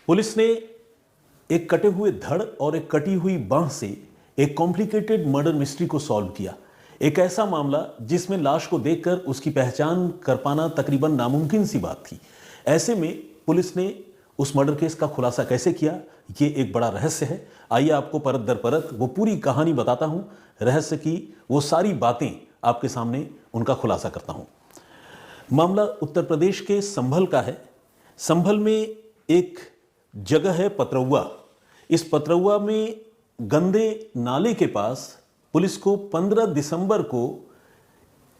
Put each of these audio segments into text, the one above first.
Police ने एक कटे हुए धड़ और एक कटी हुई बांह से एक कॉम्प्लिकेटेड मर्डर मिस्ट्री को सॉल्व किया। एक ऐसा मामला जिसमें लाश को देखकर उसकी पहचान कर पाना तकरीबन नामुमकिन सी बात थी। ऐसे में पुलिस ने उस मर्डर केस का खुलासा कैसे किया, ये एक बड़ा रहस्य है। आइए आपको परत दर परत वो पूरी कहानी बताता हूं, रहस्य की वो सारी बातें आपके सामने उनका खुलासा करता हूं। मामला उत्तर प्रदेश के संभल का है। संभल में एक जगह है पतरौआ। इस पतरौआ में गंदे नाले के पास पुलिस को 15 दिसंबर को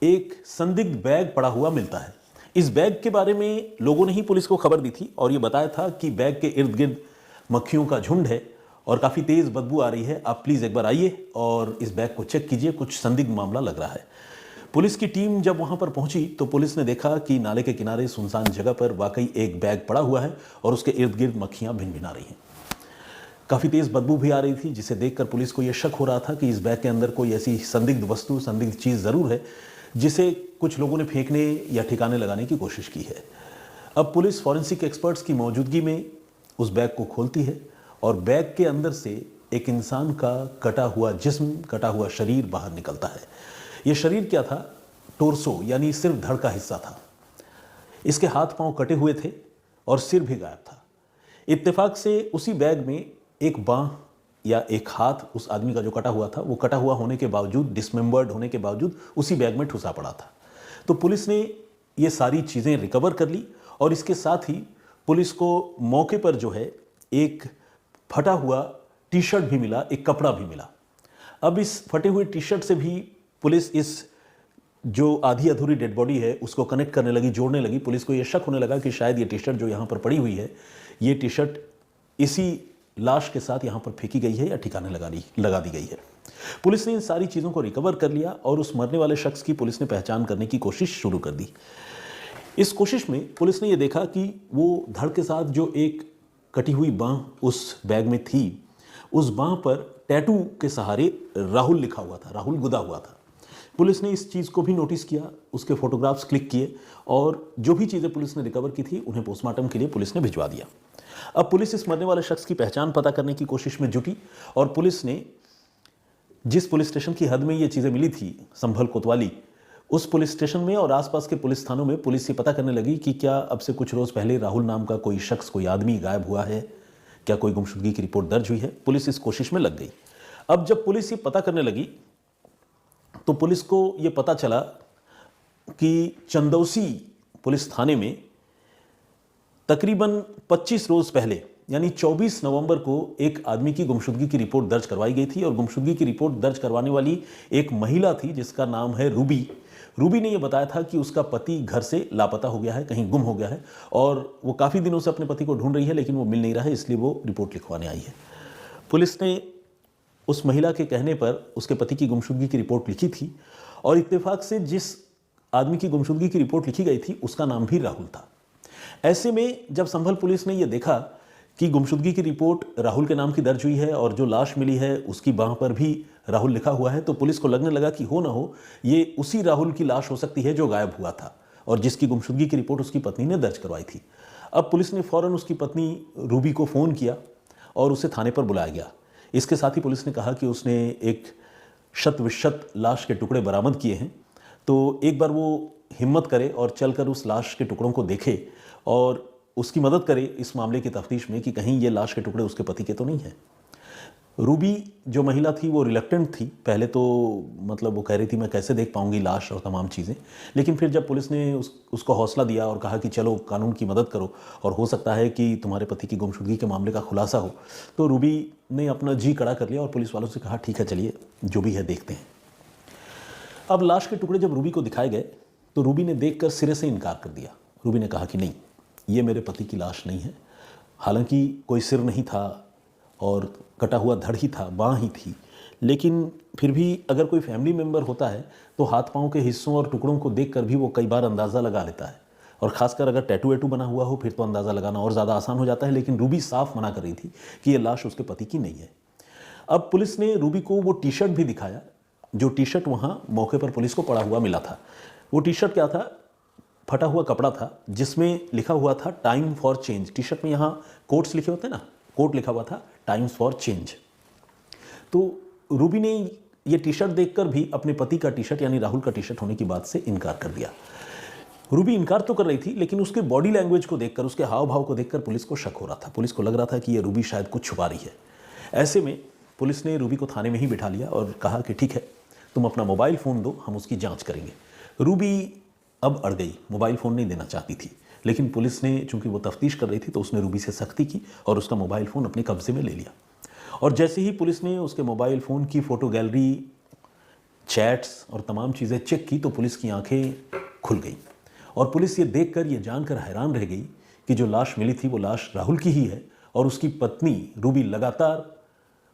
एक संदिग्ध बैग पड़ा हुआ मिलता है। इस बैग के बारे में लोगों ने ही पुलिस को खबर दी थी और यह बताया था कि बैग के इर्द गिर्द मक्खियों का झुंड है और काफ़ी तेज़ बदबू आ रही है, आप प्लीज़ एक बार आइए और इस बैग को चेक कीजिए, कुछ संदिग्ध मामला लग रहा है। पुलिस की टीम जब वहां पर पहुंची तो पुलिस ने देखा कि नाले के किनारे सुनसान जगह पर वाकई एक बैग पड़ा हुआ है और उसके इर्द गिर्द मक्खियां भिनभिना रही हैं। काफ़ी तेज़ बदबू भी आ रही थी, जिसे देखकर पुलिस को यह शक हो रहा था कि इस बैग के अंदर कोई ऐसी संदिग्ध वस्तु, संदिग्ध चीज़ ज़रूर है जिसे कुछ लोगों ने फेंकने या ठिकाने लगाने की कोशिश की है। अब पुलिस फॉरेंसिक एक्सपर्ट्स की मौजूदगी में उस बैग को खोलती है और बैग के अंदर से एक इंसान का कटा हुआ जिस्म, कटा हुआ शरीर बाहर निकलता है। यह शरीर क्या था? टोर्सो, यानी सिर्फ धड़ का हिस्सा था। इसके हाथ पांव कटे हुए थे और सिर भी गायब था। इत्तेफाक से उसी बैग में एक बांह या एक हाथ उस आदमी का जो कटा हुआ था, वो कटा हुआ होने के बावजूद, डिसमेंबर्ड होने के बावजूद उसी बैग में ठुसा पड़ा था। तो पुलिस ने ये सारी चीज़ें रिकवर कर ली और इसके साथ ही पुलिस को मौके पर जो है एक फटा हुआ टी शर्ट भी मिला, एक कपड़ा भी मिला। अब इस फटे हुए टी शर्ट से भी पुलिस इस जो आधी अधूरी डेड बॉडी है उसको कनेक्ट करने लगी, जोड़ने लगी। पुलिस को यह शक होने लगा कि शायद ये टी शर्ट जो यहाँ पर पड़ी हुई है, ये टी शर्ट इसी लाश के साथ यहाँ पर फेंकी गई है या ठिकाने लगा दी गई है। पुलिस ने इन सारी चीज़ों को रिकवर कर लिया और उस मरने वाले शख्स की पुलिस ने पहचान करने की कोशिश शुरू कर दी। इस कोशिश में पुलिस ने यह देखा कि वो धड़ के साथ जो एक कटी हुई बांह उस बैग में थी, उस बांह पर टैटू के सहारे राहुल लिखा हुआ था, राहुल गुदा हुआ था। पुलिस ने इस चीज़ को भी नोटिस किया, उसके फोटोग्राफ्स क्लिक किए और जो भी चीज़ें पुलिस ने रिकवर की थी उन्हें पोस्टमार्टम के लिए पुलिस ने भिजवा दिया। अब पुलिस इस मरने वाले शख्स की पहचान पता करने की कोशिश में जुटी और पुलिस ने जिस पुलिस स्टेशन की हद में ये चीज़ें मिली थी, संभल कोतवाली, उस पुलिस स्टेशन में और आसपास के पुलिस थानों में पुलिस ये पता करने लगी कि क्या अब से कुछ रोज़ पहले राहुल नाम का कोई शख्स, कोई आदमी गायब हुआ है, क्या कोई गुमशुदगी की रिपोर्ट दर्ज हुई है। पुलिस इस कोशिश में लग गई। अब जब पुलिस ये पता करने लगी तो पुलिस को ये पता चला कि चंदौसी पुलिस थाने में तकरीबन 25 रोज़ पहले यानी 24 नवंबर को एक आदमी की गुमशुदगी की रिपोर्ट दर्ज करवाई गई थी और गुमशुदगी की रिपोर्ट दर्ज करवाने वाली एक महिला थी जिसका नाम है रूबी। रूबी ने यह बताया था कि उसका पति घर से लापता हो गया है, कहीं गुम हो गया है और वो काफ़ी दिनों से अपने पति को ढूंढ रही है लेकिन वो मिल नहीं रहा है, इसलिए वो रिपोर्ट लिखवाने आई है। पुलिस ने उस महिला के कहने पर उसके पति की गुमशुदगी की रिपोर्ट लिखी थी और इत्तेफाक से जिस आदमी की गुमशुदगी की रिपोर्ट लिखी गई थी उसका नाम भी राहुल था। ऐसे में जब संभल पुलिस ने यह देखा कि गुमशुदगी की रिपोर्ट राहुल के नाम की दर्ज हुई है और जो लाश मिली है उसकी बांह पर भी राहुल लिखा हुआ है, तो पुलिस को लगने लगा कि हो ना हो ये उसी राहुल की लाश हो सकती है जो गायब हुआ था और जिसकी गुमशुदगी की रिपोर्ट उसकी पत्नी ने दर्ज करवाई थी। अब पुलिस ने फ़ौरन उसकी पत्नी रूबी को फ़ोन किया और उसे थाने पर बुलाया गया। इसके साथ ही पुलिस ने कहा कि उसने एक शत विशत लाश के टुकड़े बरामद किए हैं, तो एक बार वो हिम्मत करे और चलकर उस लाश के टुकड़ों को देखे और उसकी मदद करे इस मामले की तफ्तीश में कि कहीं ये लाश के टुकड़े उसके पति के तो नहीं हैं। रूबी जो महिला थी वो रिलक्टेंट थी। पहले तो मतलब वो कह रही थी मैं कैसे देख पाऊंगी लाश और तमाम चीज़ें, लेकिन फिर जब पुलिस ने उसको हौसला दिया और कहा कि चलो कानून की मदद करो और हो सकता है कि तुम्हारे पति की गुमशुदगी के मामले का खुलासा हो, तो रूबी ने अपना जी कड़ा कर लिया और पुलिस वालों से कहा ठीक है चलिए जो भी है देखते हैं। अब लाश के टुकड़े जब रूबी को दिखाए गए तो रूबी ने देखकर सिरे से इनकार कर दिया। रूबी ने कहा कि नहीं, ये मेरे पति की लाश नहीं है। हालांकि कोई सिर नहीं था और कटा हुआ धड़ ही था, बांह ही थी, लेकिन फिर भी अगर कोई फैमिली मेम्बर होता है तो हाथ पांव के हिस्सों और टुकड़ों को देखकर भी वो कई बार अंदाज़ा लगा लेता है और ख़ासकर अगर टैटू वैटू बना हुआ हो फिर तो अंदाज़ा लगाना और ज़्यादा आसान हो जाता है। लेकिन रूबी साफ मना कर रही थी कि ये लाश उसके पति की नहीं है। अब पुलिस ने रूबी को वो टी शर्ट भी दिखाया जो टी शर्ट वहाँ मौके पर पुलिस को पड़ा हुआ मिला था। वो टी शर्ट क्या था? फटा हुआ कपड़ा था जिसमें लिखा हुआ था time for change. T shirt में यहाँ कोट्स लिखे होते हैं ना, कोट लिखा हुआ था टाइम्स फॉर चेंज। तो रूबी ने ये टी शर्ट देखकर भी अपने पति का टी शर्ट यानी राहुल का टी शर्ट होने की बात से इनकार कर दिया। रूबी इनकार तो कर रही थी, लेकिन उसके बॉडी लैंग्वेज को देखकर, उसके हाव भाव को देखकर पुलिस को शक हो रहा था। पुलिस को लग रहा था कि ये रूबी शायद कुछ छुपा रही है। ऐसे में पुलिस ने रूबी को थाने में ही बिठा लिया और कहा कि ठीक है, तुम अपना मोबाइल फ़ोन दो, हम उसकी जांच करेंगे। रूबी अब अड़ गई, मोबाइल फ़ोन नहीं देना चाहती थी, लेकिन पुलिस ने, चूंकि वो तफ्तीश कर रही थी, तो उसने रूबी से सख्ती की और उसका मोबाइल फ़ोन अपने कब्जे में ले लिया। और जैसे ही पुलिस ने उसके मोबाइल फ़ोन की फ़ोटो गैलरी, चैट्स और तमाम चीज़ें चेक की, तो पुलिस की आंखें खुल गई और पुलिस ये देखकर, ये जानकर हैरान रह गई कि जो लाश मिली थी वो लाश राहुल की ही है और उसकी पत्नी रूबी लगातार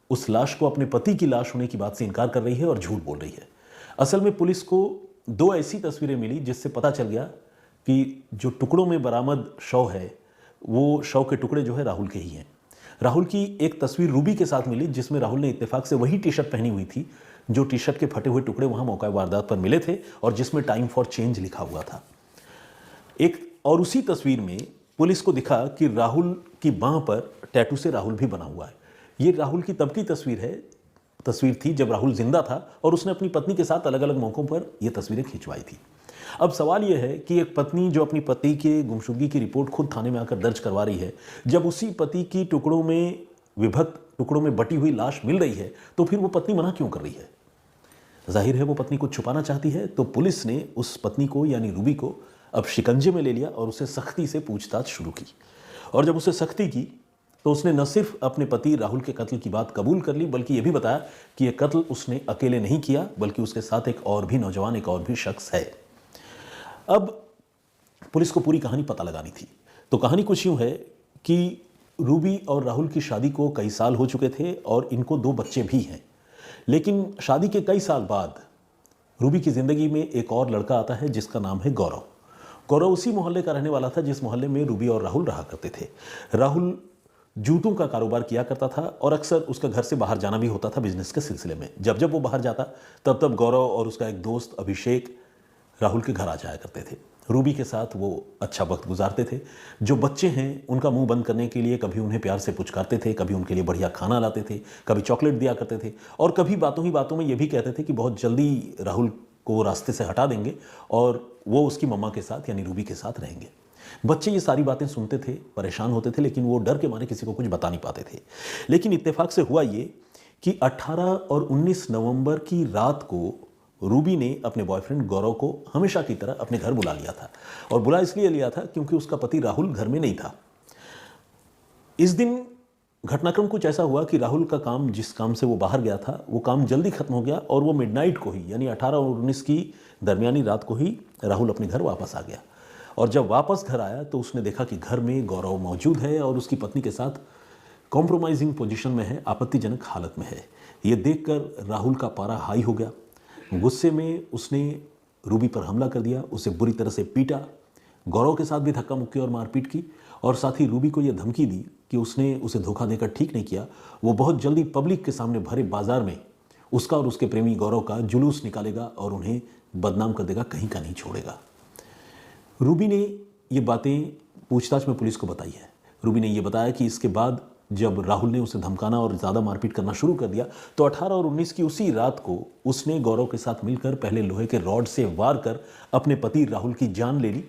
उस लाश को अपने पति की लाश होने की बात से इनकार कर रही है और झूठ बोल रही है। असल में पुलिस को 2 ऐसी तस्वीरें मिली जिससे पता चल गया कि जो टुकड़ों में बरामद शव है वो शव के टुकड़े जो है राहुल के ही हैं। राहुल की एक तस्वीर रूबी के साथ मिली जिसमें राहुल ने इत्तेफाक से वही टी शर्ट पहनी हुई थी जो टी शर्ट के फटे हुए टुकड़े वहां मौका वारदात पर मिले थे और जिसमें टाइम फॉर चेंज लिखा हुआ था। एक और उसी तस्वीर में पुलिस को दिखा कि राहुल की बांह पर टैटू से राहुल भी बना हुआ है। ये राहुल की तब की तस्वीर थी जब राहुल जिंदा था और उसने अपनी पत्नी के साथ अलग अलग मौकों पर यह तस्वीरें खिंचवाई थी। अब सवाल यह है कि एक पत्नी जो अपनी पति के गुमशुदगी की रिपोर्ट खुद थाने में आकर दर्ज करवा रही है, जब उसी पति की टुकड़ों में विभक्त, टुकड़ों में बटी हुई लाश मिल रही है, तो फिर वो पत्नी मना क्यों कर रही है? जाहिर है वो पत्नी को छुपाना चाहती है। तो पुलिस ने उस पत्नी को यानी रूबी को अब शिकंजे में ले लिया और उसे सख्ती से पूछताछ शुरू की। और जब उसे सख्ती की तो उसने न सिर्फ अपने पति राहुल के कत्ल की बात कबूल कर ली, बल्कि यह भी बताया कि यह कत्ल उसने अकेले नहीं किया, बल्कि उसके साथ एक और भी नौजवान, एक और भी शख्स है। अब पुलिस को पूरी कहानी पता लगानी थी। तो कहानी कुछ यूं है कि रूबी और राहुल की शादी को कई साल हो चुके थे और इनको 2 बच्चे भी हैं। लेकिन शादी के कई साल बाद रूबी की जिंदगी में एक और लड़का आता है जिसका नाम है गौरव। गौरव उसी मोहल्ले का रहने वाला था जिस मोहल्ले में रूबी और राहुल रहा करते थे। राहुल जूतों का कारोबार किया करता था और अक्सर उसका घर से बाहर जाना भी होता था बिजनेस के सिलसिले में। जब जब वो बाहर जाता तब तब गौरव और उसका एक दोस्त अभिषेक राहुल के घर आ जाया करते थे। रूबी के साथ वो अच्छा वक्त गुजारते थे। जो बच्चे हैं उनका मुंह बंद करने के लिए कभी उन्हें प्यार से पुचकारते थे, कभी उनके लिए बढ़िया खाना लाते थे, कभी चॉकलेट दिया करते थे और कभी बातों ही बातों में ये भी कहते थे कि बहुत जल्दी राहुल को रास्ते से हटा देंगे और वो उसकी मम्मा के साथ यानी रूबी के साथ रहेंगे। बच्चे ये सारी बातें सुनते थे, परेशान होते थे, लेकिन वो डर के मारे किसी को कुछ बता नहीं पाते थे। लेकिन इत्तेफाक से हुआ ये कि 18 और 19 नवंबर की रात को रूबी ने अपने बॉयफ्रेंड गौरव को हमेशा की तरह अपने घर बुला लिया था। और बुला इसलिए लिया था क्योंकि उसका पति राहुल घर में नहीं था। इस दिन घटनाक्रम कुछ ऐसा हुआ कि राहुल का काम, जिस काम से वो बाहर गया था, वो काम जल्दी खत्म हो गया और वो मिडनाइट को ही यानी 18 और 19 की दरमियानी रात को ही राहुल अपने घर वापस आ गया। और जब वापस घर आया तो उसने देखा कि घर में गौरव मौजूद है और उसकी पत्नी के साथ कॉम्प्रोमाइजिंग पोजीशन में है, आपत्तिजनक हालत में है। ये देखकर राहुल का पारा हाई हो गया। गुस्से में उसने रूबी पर हमला कर दिया, उसे बुरी तरह से पीटा, गौरव के साथ भी धक्का मुक्की और मारपीट की और साथ ही रूबी को यह धमकी दी कि उसने उसे धोखा देकर ठीक नहीं किया, वो बहुत जल्दी पब्लिक के सामने भरे बाजार में उसका और उसके प्रेमी गौरव का जुलूस निकालेगा और उन्हें बदनाम कर देगा, कहीं का नहीं छोड़ेगा। रूबी ने ये बातें पूछताछ में पुलिस को बताई है। रूबी ने यह बताया कि इसके बाद जब राहुल ने उसे धमकाना और ज़्यादा मारपीट करना शुरू कर दिया तो 18 और 19 की उसी रात को उसने गौरव के साथ मिलकर पहले लोहे के रॉड से वार कर अपने पति राहुल की जान ले ली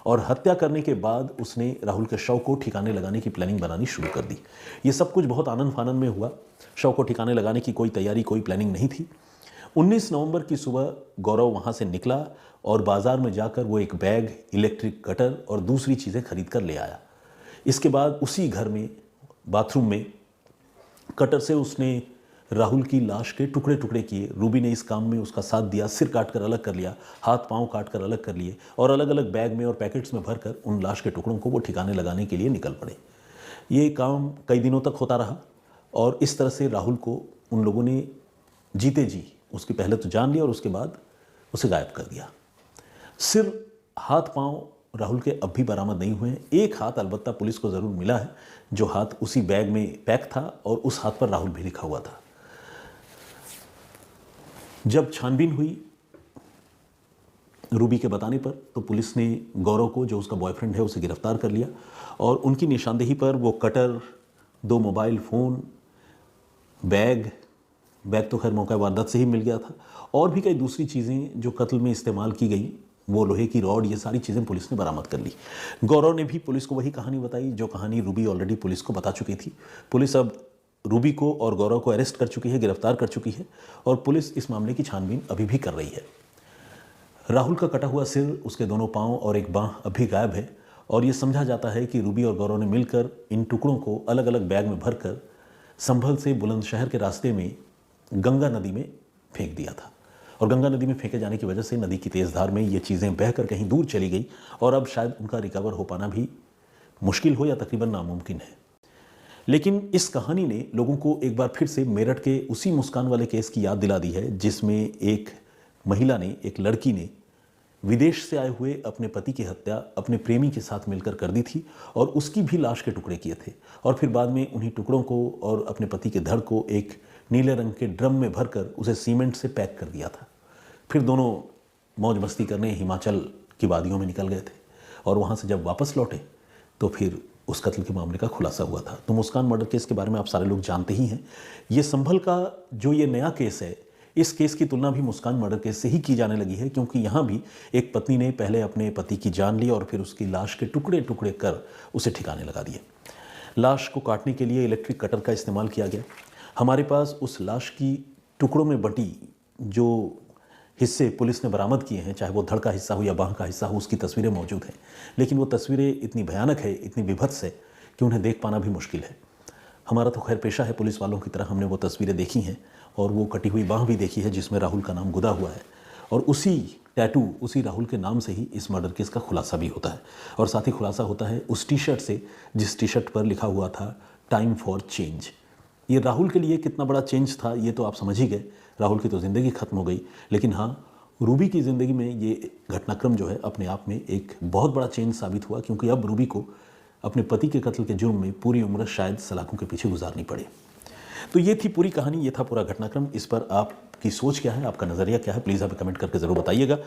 और हत्या करने के बाद उसने राहुल के शव को ठिकाने लगाने की प्लानिंग बनानी शुरू कर दी। ये सब कुछ बहुत आनन फानन में हुआ। शव को ठिकाने लगाने की कोई तैयारी, कोई प्लानिंग नहीं थी। 19 नवंबर की सुबह गौरव वहाँ से निकला और बाजार में जाकर वो एक बैग, इलेक्ट्रिक कटर और दूसरी चीज़ें खरीद कर ले आया। इसके बाद उसी घर में बाथरूम में कटर से उसने राहुल की लाश के टुकड़े टुकड़े किए। रूबी ने इस काम में उसका साथ दिया, सिर काट कर अलग कर लिया, हाथ पांव काट कर अलग कर लिए और अलग अलग बैग में और पैकेट्स में भरकर उन लाश के टुकड़ों को वो ठिकाने लगाने के लिए निकल पड़े। ये काम कई दिनों तक होता रहा और इस तरह से राहुल को उन लोगों ने जीते जी उसकी पहले तो जान लिया और उसके बाद उसे गायब कर दिया। सिर, हाथ पांव राहुल के अब भी बरामद नहीं हुए हैं। एक हाथ अलबत्ता पुलिस को ज़रूर मिला है, जो हाथ उसी बैग में पैक था और उस हाथ पर राहुल भी लिखा हुआ था। जब छानबीन हुई रूबी के बताने पर तो पुलिस ने गौरव को, जो उसका बॉयफ्रेंड है, उसे गिरफ्तार कर लिया और उनकी निशानदेही पर वो कटर, 2 मोबाइल फ़ोन, बैग तो खैर मौका वारदात से ही मिल गया था, और भी कई दूसरी चीज़ें जो कत्ल में इस्तेमाल की गई, वो लोहे की रॉड, ये सारी चीज़ें पुलिस ने बरामद कर ली। गौरव ने भी पुलिस को वही कहानी बताई जो कहानी रूबी ऑलरेडी पुलिस को बता चुकी थी। पुलिस अब रूबी को और गौरव को अरेस्ट कर चुकी है, गिरफ्तार कर चुकी है और पुलिस इस मामले की छानबीन अभी भी कर रही है। राहुल का कटा हुआ सिर, उसके दोनों पांव और एक बांह अभी गायब है और ये समझा जाता है कि रूबी और गौरव ने मिलकर इन टुकड़ों को अलग अलग बैग में भरकर संभल से बुलंदशहर के रास्ते में गंगा नदी में फेंक दिया था और गंगा नदी में फेंके जाने की वजह से नदी की तेज़ धार में ये चीज़ें बहकर कहीं दूर चली गई और अब शायद उनका रिकवर हो पाना भी मुश्किल हो या तकरीबन नामुमकिन है। लेकिन इस कहानी ने लोगों को एक बार फिर से मेरठ के उसी मुस्कान वाले केस की याद दिला दी है जिसमें एक महिला ने, एक लड़की ने विदेश से आए हुए अपने पति की हत्या अपने प्रेमी के साथ मिलकर कर दी थी और उसकी भी लाश के टुकड़े किए थे और फिर बाद में उन्हीं टुकड़ों को और अपने पति के धड़ को एक नीले रंग के ड्रम में भरकर उसे सीमेंट से पैक कर दिया था। फिर दोनों मौज मस्ती करने हिमाचल की वादियों में निकल गए थे और वहाँ से जब वापस लौटे तो फिर उस कत्ल के मामले का खुलासा हुआ था। तो मुस्कान मर्डर केस के बारे में आप सारे लोग जानते ही हैं। ये संभल का जो ये नया केस है, इस केस की तुलना भी मुस्कान मर्डर केस से ही की जाने लगी है क्योंकि यहाँ भी एक पत्नी ने पहले अपने पति की जान ली और फिर उसकी लाश के टुकड़े टुकड़े कर उसे ठिकाने लगा दिए। लाश को काटने के लिए इलेक्ट्रिक कटर का इस्तेमाल किया गया। हमारे पास उस लाश की टुकड़ों में बटी जो हिस्से पुलिस ने बरामद किए हैं, चाहे वो धड़ का हिस्सा हो या बांह का हिस्सा हो, उसकी तस्वीरें मौजूद हैं। लेकिन वो तस्वीरें इतनी भयानक है, इतनी विभत्स है कि उन्हें देख पाना भी मुश्किल है। हमारा तो खैर पेशा है, पुलिस वालों की तरह हमने वो तस्वीरें देखी हैं और वो कटी हुई बांह भी देखी है जिसमें राहुल का नाम गुदा हुआ है और उसी टैटू, उसी राहुल के नाम से ही इस मर्डर केस का खुलासा भी होता है और साथ ही खुलासा होता है उस टी शर्ट से जिस टी शर्ट पर लिखा हुआ था टाइम फॉर चेंज। ये राहुल के लिए कितना बड़ा चेंज था ये तो आप समझ ही गए। राहुल की तो ज़िंदगी ख़त्म हो गई, लेकिन हाँ, रूबी की ज़िंदगी में ये घटनाक्रम जो है अपने आप में एक बहुत बड़ा चेंज साबित हुआ क्योंकि अब रूबी को अपने पति के कत्ल के जुर्म में पूरी उम्र शायद सलाखों के पीछे गुजारनी पड़े। तो ये थी पूरी कहानी, ये था पूरा घटनाक्रम। इस पर आपकी सोच क्या है, आपका नज़रिया क्या है, प्लीज़ हमें कमेंट करके ज़रूर बताइएगा।